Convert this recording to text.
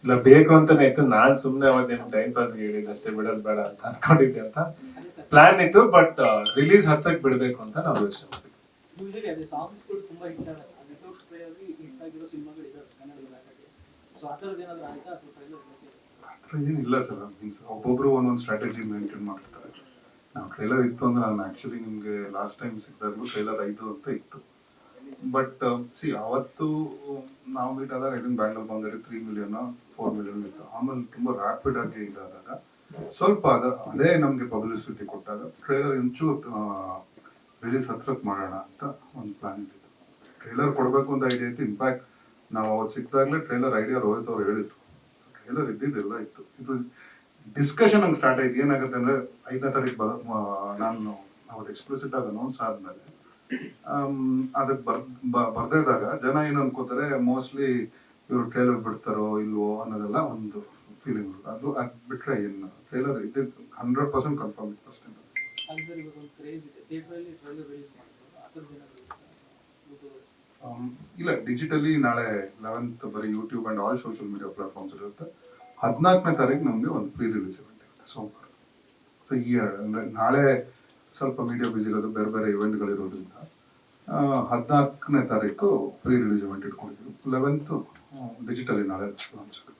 ಇಲ್ಲ ಬೇಕು ಅಂತಾನೆ ಇತ್ತು. ನಾನ್ ಸುಮ್ನೆ ಅವತ್ತೇನು ಟೈಮ್ ಪಾಸ್ ಹೇಳಿದ್ದು ಅಷ್ಟೇ, ಬಿಡೋದು ಬೇಡ ಅಂತ ಅನ್ಕೊಂಡಿದ್ದೆ ಅಂತ ಪ್ಲಾನ್ ಇತ್ತು. ಬಟ್ ರಿಲೀಸ್ ಹತ್ತಕ್ಕೆ ಬಿಡ್ಬೇಕು ಅಂತ ನಾವು ಯೋಚನೆ ಮಾಡಿದ್ವಿ. ಏನಿಲ್ಲ ಸರ್, ಮೀನ್ಸ್ ಒಬ್ಬೊಬ್ರು ಒಂದೊಂದು ಸ್ಟ್ರಾಟಜಿ ಮೇಂಟೈನ್ ಮಾಡಿರ್ತಾರೆ. ನಾವು ಟ್ರೈಲರ್ ಇತ್ತು ಅಂದ್ರೆ ನಾನು ಆಕ್ಚುಲಿ ನಿಮ್ಗೆ ಲಾಸ್ಟ್ ಟೈಮ್ ಸಿಕ್ಕಿದಾಗಲೂ ಟ್ರೈಲರ್ 5 ಅಂತ ಇತ್ತು. ಬಟ್ ಅವತ್ತು ನಾವು ಮೀಟ್ ಆದಾಗ I think bangle Bangari 3 million 4 million ಇತ್ತು. ಆಮೇಲೆ ತುಂಬಾ ರ್ಯಾಪಿಡ್ ಆಗಿ ಇದಾದಾಗ ಸ್ವಲ್ಪ ಅದೇ ನಮ್ಗೆ ಪಬ್ಲಿಸಿಟಿ ಕೊಟ್ಟಾಗ ಟ್ರೈಲರ್ ಇಂಚೂರು ರಿಲೀಸ್ ಹತ್ರಕ್ಕೆ ಮಾಡೋಣ ಅಂತ ಒಂದು ಪ್ಲಾನ್ ಇತ್ತು. ಟ್ರೈಲರ್ ಕೊಡಬೇಕು ಅಂತ ಐಡಿಯಾ ಇತ್ತು. ಇನ್ಫ್ಯಾಕ್ಟ್ ನಾವು ಅವತ್ತು ಸಿಕ್ಕಿದಾಗಲೇ ಟ್ರೈಲರ್ ಐಡಿಯಾ ರೋಹಿತ್ ಅವ್ರು ಹೇಳಿದ್ರು. ಟ್ರೈಲರ್ ಇದ್ದಿದ್ದೆಲ್ಲ ಇತ್ತು. ಇದು ಡಿಸ್ಕಷನ್ ಹಂಗೆ ಸ್ಟಾರ್ಟ್ ಆಯ್ತು. ಏನಾಗುತ್ತೆ ಅಂದ್ರೆ 5ನೇ ತಾರೀಕು ನಾನು ಅವತ್ತು ಎಕ್ಸ್ಪ್ಲಿಸಿಟ್ ಆಗಿ ಅನೌನ್ಸ್ ಆದ್ಮೇಲೆ ಅದಕ್ಕೆ ಬರ್ದಿದ್ದಾಗ ಜನ ಏನು ಅನ್ಕೋತಾರೆ, ಮೋಸ್ಟ್ಲಿ ಇವ್ರು ಟ್ರೈಲರ್ ಬಿಡ್ತಾರೋ ಇಲ್ವೋ ಅನ್ನೋದೆಲ್ಲ ಒಂದು ಫೀಲಿಂಗ್. ಅದು ಬಿಟ್ರೆ ಏನು ಟ್ರೈಲರ್ ಇದ್ದಿದ್ದು 100% ಕನ್ಫರ್ಮ್ ಇತ್ತು ಅಷ್ಟೇ. ಇಲ್ಲ, ಡಿಜಿಟಲಿ ನಾಳೆ 11th ಬರೀ YouTube and all social media platforms ಇರುತ್ತೆ. 14ನೇ ತಾರೀಕು ನಮಗೆ ಒಂದು ಪ್ರೀ ರಿಲೀಸ್ ಇವೆಂಟ್ ಇರುತ್ತೆ ಸೋಮವಾರ. ಸೊ ಈ ಅಂದ್ರೆ ನಾಳೆ ಸ್ವಲ್ಪ ಮೀಡಿಯಾ ಬಿಸಿ ಇರೋದು, ಬೇರೆ ಬೇರೆ ಇವೆಂಟ್ಗಳಿರೋದ್ರಿಂದ 14ನೇ ತಾರೀಕು ಪ್ರೀ ರಿಲೀಸ್ ಇವೆಂಟ್ ಇಟ್ಕೊಂಡಿದ್ದೀವಿ. 11th ಡಿಜಿಟಲಿ ನಾಳೆ ಲಾಂಚ್ ಆಗುತ್ತೆ.